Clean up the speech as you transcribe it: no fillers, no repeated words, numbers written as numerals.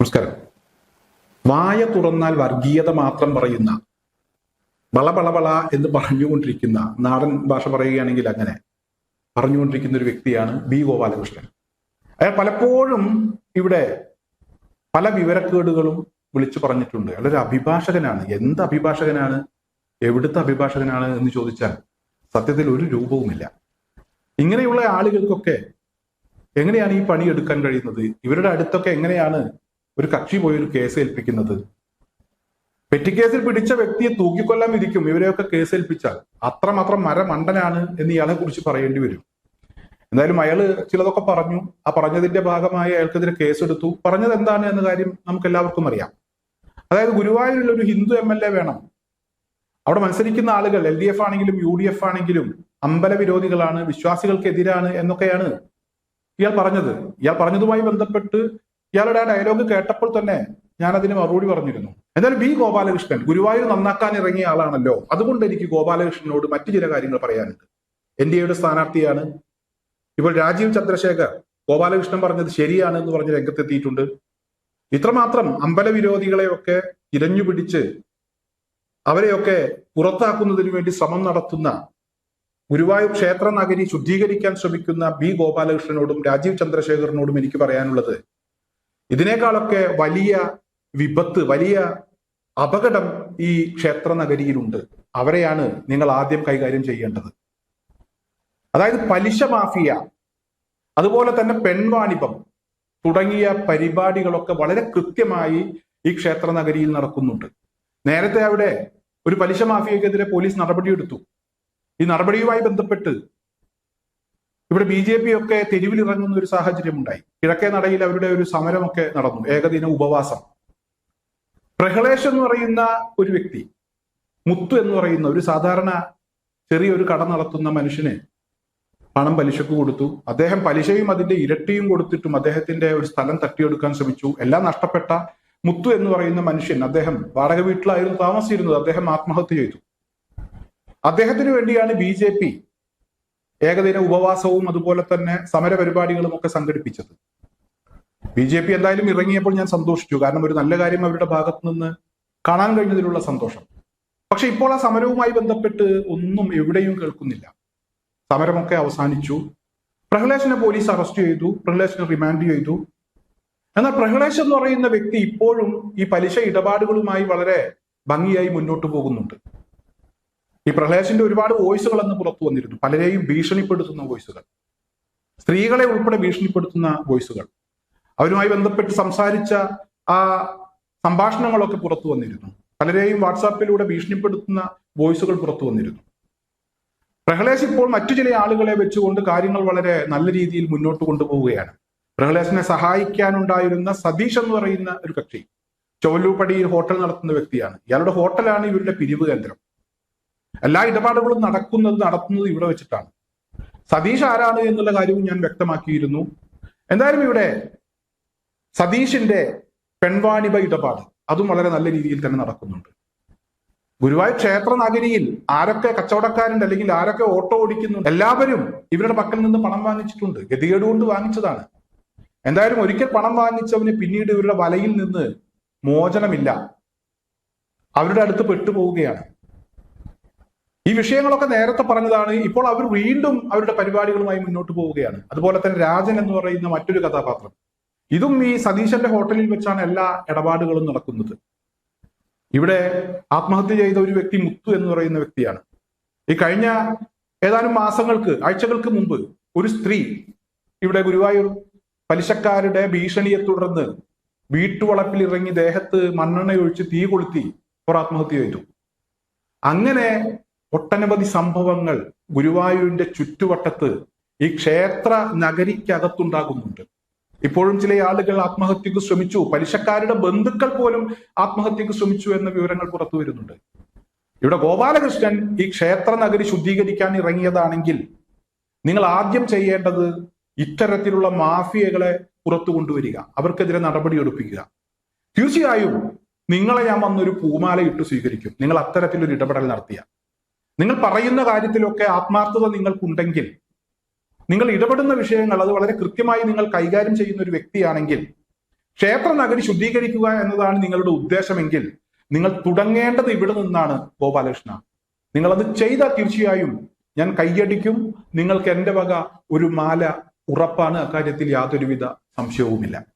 നമസ്കാരം. വായ തുറന്നാൽ വർഗീയത മാത്രം പറയുന്ന, വള എന്ന് പറഞ്ഞുകൊണ്ടിരിക്കുന്ന, നാടൻ ഭാഷ പറയുകയാണെങ്കിൽ അങ്ങനെ പറഞ്ഞുകൊണ്ടിരിക്കുന്ന ഒരു വ്യക്തിയാണ് ബി ഗോപാലകൃഷ്ണൻ. അയാൾ പലപ്പോഴും ഇവിടെ പല വിവരക്കേടുകളും വിളിച്ചു പറഞ്ഞിട്ടുണ്ട്. അയാളൊരു അഭിഭാഷകനാണ്. എന്ത് അഭിഭാഷകനാണ്, എവിടുത്തെ അഭിഭാഷകനാണ് എന്ന് ചോദിച്ചാൽ സത്യത്തിൽ ഒരു രൂപവുമില്ല. ഇങ്ങനെയുള്ള ആളുകൾക്കൊക്കെ എങ്ങനെയാണ് ഈ പണി എടുക്കാൻ കഴിയുന്നത്? ഇവരുടെ അടുത്തൊക്കെ എങ്ങനെയാണ് ഒരു കക്ഷി പോയി ഒരു കേസ് ഏൽപ്പിക്കുന്നത്? പെറ്റിക്കേസിൽ പിടിച്ച വ്യക്തിയെ തൂക്കിക്കൊല്ലാൻ വിധിക്കും ഇവരെയൊക്കെ കേസ് ഏൽപ്പിച്ചാൽ. അത്രമാത്രം മരമണ്ടനാണ് എന്ന് ഇയാളെ കുറിച്ച് പറയേണ്ടി വരും. എന്തായാലും അയാള് ചിലതൊക്കെ പറഞ്ഞു. ആ പറഞ്ഞതിന്റെ ഭാഗമായി അയാൾക്കെതിരെ കേസെടുത്തു. പറഞ്ഞത് എന്താണ് എന്ന കാര്യം നമുക്ക് എല്ലാവർക്കും അറിയാം. അതായത് ഗുരുവായൂരിൽ ഒരു ഹിന്ദു MLA വേണം. അവിടെ മത്സരിക്കുന്ന ആളുകൾ LDF ആണെങ്കിലും UDF ആണെങ്കിലും അമ്പല വിരോധികളാണ്, വിശ്വാസികൾക്കെതിരാണ് എന്നൊക്കെയാണ് ഇയാൾ പറഞ്ഞത്. ഇയാൾ പറഞ്ഞതുമായി ബന്ധപ്പെട്ട് ഇയാളുടെ ആ ഡയലോഗ് കേട്ടപ്പോൾ തന്നെ ഞാൻ അതിന് മറുപടി പറഞ്ഞിരുന്നു. എന്തായാലും ബി ഗോപാലകൃഷ്ണൻ ഗുരുവായൂർ നന്നാക്കാൻ ഇറങ്ങിയ ആളാണല്ലോ. അതുകൊണ്ട് എനിക്ക് ഗോപാലകൃഷ്ണനോട് മറ്റു ചില കാര്യങ്ങൾ പറയാനുണ്ട്. NDAയുടെ സ്ഥാനാർത്ഥിയാണ്. ഇപ്പോൾ രാജീവ് ചന്ദ്രശേഖർ ഗോപാലകൃഷ്ണൻ പറഞ്ഞത് ശരിയാണ് എന്ന് പറഞ്ഞ് രംഗത്തെത്തിയിട്ടുണ്ട്. ഇത്രമാത്രം അമ്പലവിരോധികളെയൊക്കെ ഇരഞ്ഞുപിടിച്ച് അവരെയൊക്കെ പുറത്താക്കുന്നതിന് വേണ്ടി ശ്രമം നടത്തുന്ന, ഗുരുവായൂർ ക്ഷേത്ര നഗരി ശുദ്ധീകരിക്കാൻ ശ്രമിക്കുന്ന ബി ഗോപാലകൃഷ്ണനോടും രാജീവ് ചന്ദ്രശേഖറിനോടും എനിക്ക് പറയാനുള്ളത്, ഇതിനേക്കാളൊക്കെ വലിയ വിപത്ത്, വലിയ അപകടം ഈ ക്ഷേത്ര നഗരിയിലുണ്ട്. അവരെയാണ് നിങ്ങൾ ആദ്യം കൈകാര്യം ചെയ്യേണ്ടത്. അതായത് പലിശ മാഫിയ, അതുപോലെ തന്നെ പെൺവാണിഭം തുടങ്ങിയ പരിപാടികളൊക്കെ വളരെ കൃത്യമായി ഈ ക്ഷേത്ര നഗരിയിൽ നടക്കുന്നുണ്ട്. നേരത്തെ അവിടെ ഒരു പലിശ മാഫിയക്കെതിരെ പോലീസ് നടപടിയെടുത്തു. ഈ നടപടിയുമായി ബന്ധപ്പെട്ട് ഇവിടെ BJP ഒക്കെ തെരുവിലിറങ്ങുന്ന ഒരു സാഹചര്യം ഉണ്ടായി. കിഴക്കേ നടയിൽ അവരുടെ ഒരു സമരമൊക്കെ നടന്നു, ഏകദിന ഉപവാസം. പ്രഹ്ലേഷ് എന്ന് പറയുന്ന ഒരു വ്യക്തി, മുത്തു എന്ന് പറയുന്ന ഒരു സാധാരണ ചെറിയൊരു കട നടത്തുന്ന മനുഷ്യന് പണം പലിശക്ക് കൊടുത്തു. അദ്ദേഹം പലിശയും അതിന്റെ ഇരട്ടിയും കൊടുത്തിട്ടും അദ്ദേഹത്തിന്റെ ഒരു സ്ഥലം തട്ടിയെടുക്കാൻ ശ്രമിച്ചു. എല്ലാം നഷ്ടപ്പെട്ട മുത്തു എന്ന് പറയുന്ന മനുഷ്യൻ, അദ്ദേഹം വാടക വീട്ടിലായിരുന്നു താമസിച്ചിരുന്നത്. അദ്ദേഹം ആത്മഹത്യ ചെയ്തു. അദ്ദേഹത്തിന് വേണ്ടിയാണ് BJP ഏകദിന ഉപവാസവും അതുപോലെ തന്നെ സമര പരിപാടികളും ഒക്കെ സംഘടിപ്പിച്ചത്. BJP എന്തായാലും ഇറങ്ങിയപ്പോൾ ഞാൻ സന്തോഷിച്ചു. കാരണം ഒരു നല്ല കാര്യം അവരുടെ ഭാഗത്ത് നിന്ന് കാണാൻ കഴിഞ്ഞതിലുള്ള സന്തോഷം. പക്ഷെ ഇപ്പോൾ ആ സമരവുമായി ബന്ധപ്പെട്ട് ഒന്നും എവിടെയും കേൾക്കുന്നില്ല. സമരമൊക്കെ അവസാനിച്ചു. പ്രഹ്ലേഷിനെ പോലീസ് അറസ്റ്റ് ചെയ്തു, പ്രഹ്ലേഷിനെ റിമാൻഡ് ചെയ്തു. എന്നാൽ പ്രഹ്ലേഷ് എന്ന് പറയുന്ന വ്യക്തി ഇപ്പോഴും ഈ പലിശ ഇടപാടുകളുമായി വളരെ ഭംഗിയായി മുന്നോട്ട് പോകുന്നുണ്ട്. ഈ പ്രഹ്ലേഷിന്റെ ഒരുപാട് വോയിസുകൾ അന്ന് പുറത്തു വന്നിരുന്നു. പലരെയും ഭീഷണിപ്പെടുത്തുന്ന വോയിസുകൾ, സ്ത്രീകളെ ഉൾപ്പെടെ ഭീഷണിപ്പെടുത്തുന്ന വോയിസുകൾ, അവരുമായി ബന്ധപ്പെട്ട് സംസാരിച്ച ആ സംഭാഷണങ്ങളൊക്കെ പുറത്തു വന്നിരുന്നു. പലരെയും വാട്സാപ്പിലൂടെ ഭീഷണിപ്പെടുത്തുന്ന വോയിസുകൾ പുറത്തു വന്നിരുന്നു. പ്രഹ്ലേഷ് ഇപ്പോൾ മറ്റു ചില ആളുകളെ വെച്ചുകൊണ്ട് കാര്യങ്ങൾ വളരെ നല്ല രീതിയിൽ മുന്നോട്ട് കൊണ്ടുപോവുകയാണ്. പ്രഹ്ലേഷിനെ സഹായിക്കാനുണ്ടായിരുന്ന സതീഷ് എന്ന് പറയുന്ന ഒരു കക്ഷി ചൊവ്വല്ലൂപ്പടിയിൽ ഹോട്ടൽ നടത്തുന്ന വ്യക്തിയാണ്. ഇയാളുടെ ഹോട്ടലാണ് ഇവരുടെ പിരിവ് കേന്ദ്രം. എല്ലാ ഇടപാടുകളും നടത്തുന്നത് ഇവിടെ വെച്ചിട്ടാണ്. സതീഷ് ആരാണ് എന്നുള്ള കാര്യവും ഞാൻ വ്യക്തമാക്കിയിരുന്നു. എന്തായാലും ഇവിടെ സതീഷിന്റെ പെൺവാണിഭ ഇടപാട് അതും വളരെ നല്ല രീതിയിൽ തന്നെ നടക്കുന്നുണ്ട്. ഗുരുവായൂർ ക്ഷേത്ര നഗരിയിൽ ആരൊക്കെ കച്ചവടക്കാരുണ്ട്, അല്ലെങ്കിൽ ആരൊക്കെ ഓട്ടോ ഓടിക്കുന്നുണ്ട്, എല്ലാവരും ഇവരുടെ പക്കൽ നിന്ന് പണം വാങ്ങിച്ചിട്ടുണ്ട്. ഗതികേട് കൊണ്ട് വാങ്ങിച്ചതാണ്. എന്തായാലും ഒരിക്കൽ പണം വാങ്ങിച്ചവന് പിന്നീട് ഇവരുടെ വലയിൽ നിന്ന് മോചനമില്ല. അവരുടെ അടുത്ത് പെട്ടുപോവുകയാണ്. ഈ വിഷയങ്ങളൊക്കെ നേരത്തെ പറഞ്ഞതാണ്. ഇപ്പോൾ അവർ വീണ്ടും അവരുടെ പരിപാടികളുമായി മുന്നോട്ട് പോവുകയാണ്. അതുപോലെ തന്നെ രാജൻ എന്ന് പറയുന്ന മറ്റൊരു കഥാപാത്രം, ഇതും ഈ സതീശന്റെ ഹോട്ടലിൽ വെച്ചാണ് എല്ലാ ഇടപാടുകളും നടക്കുന്നത്. ഇവിടെ ആത്മഹത്യ ചെയ്ത ഒരു വ്യക്തി മുത്തു എന്ന് പറയുന്ന വ്യക്തിയാണ്. ഈ കഴിഞ്ഞ ഏതാനും ആഴ്ചകൾക്ക് മുമ്പ് ഒരു സ്ത്രീ ഇവിടെ ഗുരുവായൂർ പലിശക്കാരുടെ ഭീഷണിയെ തുടർന്ന് വീട്ടുവളപ്പിൽ ഇറങ്ങി ദേഹത്ത് മണ്ണെണ്ണയൊഴിച്ച് തീ കൊളുത്തി അവർ ആത്മഹത്യ ചെയ്തു. അങ്ങനെ ഒട്ടനവധി സംഭവങ്ങൾ ഗുരുവായൂരിന്റെ ചുറ്റുവട്ടത്ത് ഈ ക്ഷേത്ര നഗരിക്കകത്തുണ്ടാകുന്നുണ്ട്. ഇപ്പോഴും ചില ആളുകൾ ആത്മഹത്യക്ക് ശ്രമിച്ചു, പലിശക്കാരുടെ ബന്ധുക്കൾ പോലും ആത്മഹത്യക്ക് ശ്രമിച്ചു എന്ന വിവരങ്ങൾ പുറത്തു വരുന്നുണ്ട്. ഇവിടെ ഗോപാലകൃഷ്ണൻ ഈ ക്ഷേത്ര നഗരി ശുദ്ധീകരിക്കാൻ ഇറങ്ങിയതാണെങ്കിൽ നിങ്ങൾ ആദ്യം ചെയ്യേണ്ടത് ഇത്തരത്തിലുള്ള മാഫിയകളെ പുറത്തു കൊണ്ടുവരിക, അവർക്കെതിരെ നടപടി എടുപ്പിക്കുക. തീർച്ചയായും നിങ്ങളെ ഞാൻ വന്നൊരു പൂമാല ഇട്ട് സ്വീകരിക്കും, നിങ്ങൾ അത്തരത്തിലൊരു ഇടപെടൽ നടത്തിയ. നിങ്ങൾ പറയുന്ന കാര്യത്തിലൊക്കെ ആത്മാർത്ഥത നിങ്ങൾക്കുണ്ടെങ്കിൽ, നിങ്ങൾ ഇടപെടുന്ന വിഷയങ്ങൾ അത് വളരെ കൃത്യമായി നിങ്ങൾ കൈകാര്യം ചെയ്യുന്ന ഒരു വ്യക്തിയാണെങ്കിൽ ക്ഷേത്ര നഗരി ശുദ്ധീകരിക്കുക എന്നതാണ് നിങ്ങളുടെ ഉദ്ദേശമെങ്കിൽ നിങ്ങൾ തുടങ്ങേണ്ടത് ഇവിടെ നിന്നാണ് ഗോപാലകൃഷ്ണ. നിങ്ങളത് ചെയ്താൽ തീർച്ചയായും ഞാൻ കയ്യടിക്കും. നിങ്ങൾക്ക് എന്റെ വക ഒരു മാല ഉറപ്പാണ്. അക്കാര്യത്തിൽ യാതൊരുവിധ സംശയവുമില്ല.